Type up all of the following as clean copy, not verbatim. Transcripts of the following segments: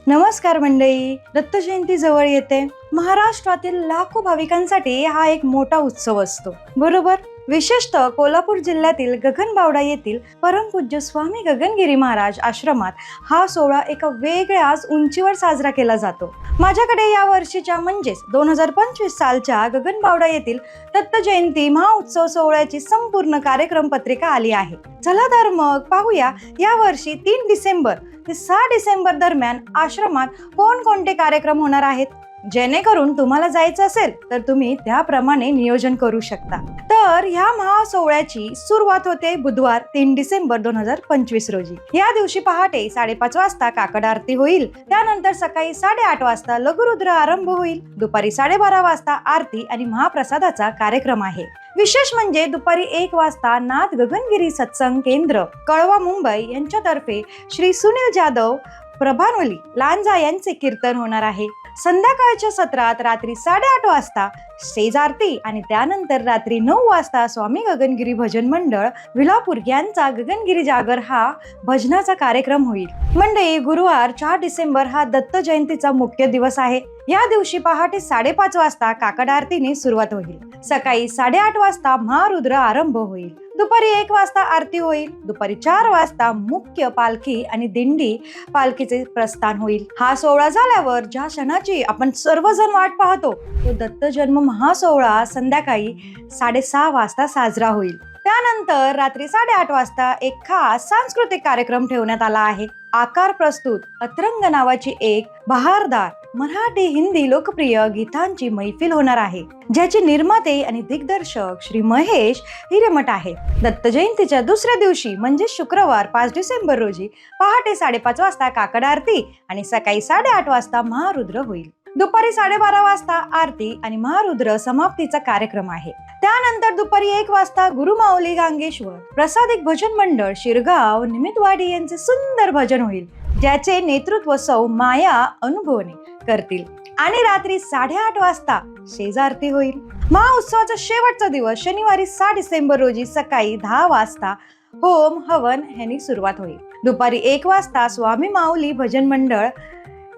नमस्कार मंडळी, दत्त जयंती जवळ येते. महाराष्ट्रातील लाखो भाविकांसाठी हा एक मोठा उत्सव असतो, बरोबर. विशेषतः कोल्हापूर जिल्ह्यातील गगनबावडा येथील परमपूज्य स्वामी गगनगिरी महाराज आश्रमात हा सोहळा एका वेगळ्याच उंचीवर साजरा केला जातो. माझ्याकडे या वर्षीच्या म्हणजेच 2025 सालच्या गगनबावडा येथील दत्त जयंती महाउत्सव सोहळ्याची संपूर्ण कार्यक्रम पत्रिका आली आहे. चला तर मग पाहूया या वर्षी 3 डिसेंबर ते 6 डिसेंबर दरम्यान आश्रमात कोणकोणते कार्यक्रम होणार आहेत. जेणेकरून तुम्हाला जायचं असेल तर तुम्ही त्याप्रमाणे नियोजन करू शकता. तर ह्या महासोहळ्याची सुरुवात होते बुधवार 3 डिसेंबर 2025 रोजी. या दिवशी पहाटे 5:30 वाजता काकड आरती होईल. त्यानंतर सकाळी 8:30 वाजता लघुरुद्र आरंभ होईल. दुपारी 12:30 वाजता आरती आणि महाप्रसादाचा कार्यक्रम आहे. विशेष म्हणजे दुपारी 1 वाजता नाथ गगनगिरी सत्संग केंद्र कळवा मुंबई यांच्यातर्फे श्री सुनील जाधव प्रभानवली लांजा यांचे कीर्तन होणार आहे. संध्याकाळच्या सत्रात रात्री 8:30 वाजता स्टेज आरती आणि त्यानंतर रात्री 9 वाजता स्वामी गगनगिरी भजन मंडळ विलापूर यांचा गगनगिरी जागर हा भजनाचा कार्यक्रम होईल. मंडळी, गुरुवार 4 डिसेंबर हा दत्त जयंतीचा मुख्य दिवस आहे. या दिवशी पहाटे 5:30 वाजता काकड आरतीने सुरुवात होईल. सकाळी 8:30 वाजता महारुद्र आरंभ होईल. दुपारी 1 वाजता आरती होईल. दुपारी 4 वाजता मुख्य पालखी आणि दिंडी पालखीचे प्रस्थान होईल. हा सोहळा झाल्यावर ज्या क्षणाची आपण सर्वजण वाट पाहतो तो दत्त जन्म महासोहळा संध्याकाळी 6:30 वाजता साजरा होईल. त्यानंतर रात्री 8:30 वाजता एक खास सांस्कृतिक कार्यक्रम ठेवण्यात आला आहे. आकार प्रस्तुत अतरंग नावाची एक बहारदार मराठी हिंदी लोकप्रिय गीतांची मैफिल होणार आहे, ज्याचे निर्माते आणि दिग्दर्शक श्री महेश हिरेमठ आहे. दत्त जयंतीच्या दुसऱ्या दिवशी म्हणजे शुक्रवार 5 डिसेंबर रोजी पहाटे 5:30 वाजता काकड आरती आणि सकाळी 8:30 वाजता महारुद्र होईल. दुपारी 12:30 वाजता आरती आणि महारुद्र समाप्तीचा कार्यक्रम आहे. त्यानंतर दुपारी 1 वाजता गुरुमाऊली गांगेश्वर प्रसादिक भजन मंडळ शिरगाव निमितवाडी यांचे सुंदर भजन होईल, ज्याचे नेतृत्व सौ माया अनुभवने करतील. आणि रात्री 8:30 वाजता शेज आरती होईल. महाउत्सवाचा शेवटचा दिवस शनिवारी 6 डिसेंबर रोजी सकाळी 10 वाजता होम हवन यांनी सुरुवात होईल. दुपारी 1 वाजता स्वामी माऊली भजन मंडळ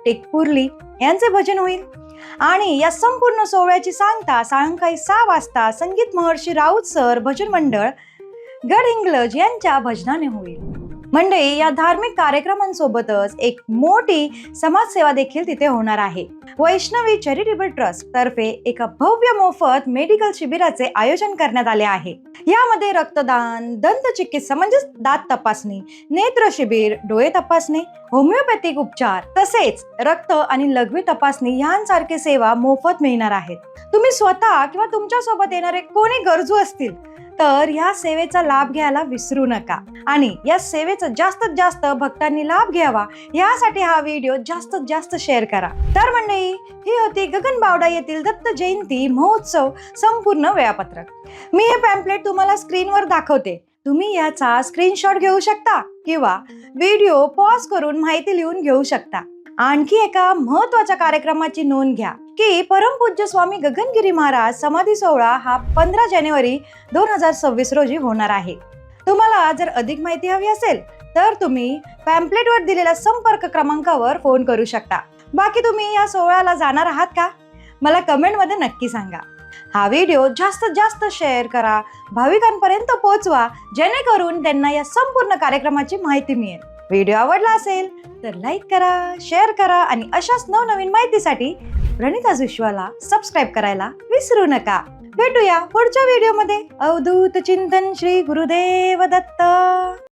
टेकपुर्ली यांचे भजन होईल. आणि या संपूर्ण सोहळ्याची सांगता सायंकाळी 6 वाजता संगीत महर्षी राऊत सर भजन मंडळ गडहिंग्लज यांच्या भजनाने होईल. मंडळी, या धार्मिक कार्यक्रमांसोबतच एक मोठी समाजसेवा देखील तिथे होणार आहे. वैष्णवी चॅरिटेबल ट्रस्ट तर्फे एका भव्य मोफत मेडिकल शिबिराचे आयोजन करण्यात आले आहे. यामध्ये रक्तदान, दंत चिकित्सा म्हणजे दात तपासणी, नेत्र शिबिर, डोळे तपासणी, होमिओपॅथिक उपचार तसेच रक्त आणि लघवी तपासणी यांसारखे सेवा मोफत मिळणार आहेत. तुम्ही स्वतः किंवा तुमच्या सोबत येणारे कोणी गरजू असतील तर या सेवेचा लाभ घ्यायला विसरू नका. आणि या सेवेचा जास्तीत जास्त भक्तांनी लाभ घ्यावा यासाठी हा व्हिडिओ जास्तीत जास्त शेअर करा. तर मंडळी, ही होती गगनबावडा येथील दत्त जयंती महोत्सव संपूर्ण वेळापत्रक. मी हे पॅम्पलेट तुम्हाला स्क्रीनवर दाखवते. तुम्ही याचा स्क्रीनशॉट घेऊ शकता किंवा व्हिडिओ पॉज करून माहिती लिहून घेऊ शकता. आणखी एका महत्वाच्या कार्यक्रमाची नोंद घ्या की परमपूज्य स्वामी गगनगिरी महाराज समाधी सोहळा हा 15 जानेवारी 2026 रोजी होणार आहे. तुम्हाला जर अधिक माहिती हवी असेल तर तुम्ही पॅम्पलेटवर दिलेल्या संपर्क क्रमांकावर फोन करू शकता. बाकी तुम्ही या सोहळ्याला जाणार आहात का? मला कमेंटमध्ये नक्की सांगा. हा व्हिडिओ जास्तीत जास्त शेअर करा, भाविकांपर्यंत पोहोचवा, जेणेकरून त्यांना या संपूर्ण कार्यक्रमाची माहिती मिळेल. व्हिडिओ आवडला असेल तर लाईक करा, शेअर करा आणि अशाच नवनवीन माहितीसाठी प्रणिताज विश्वाला सबस्क्राईब करायला विसरू नका. भेटूया पुढच्या व्हिडिओमध्ये. अवधूत चिंतन श्री गुरुदेव दत्त.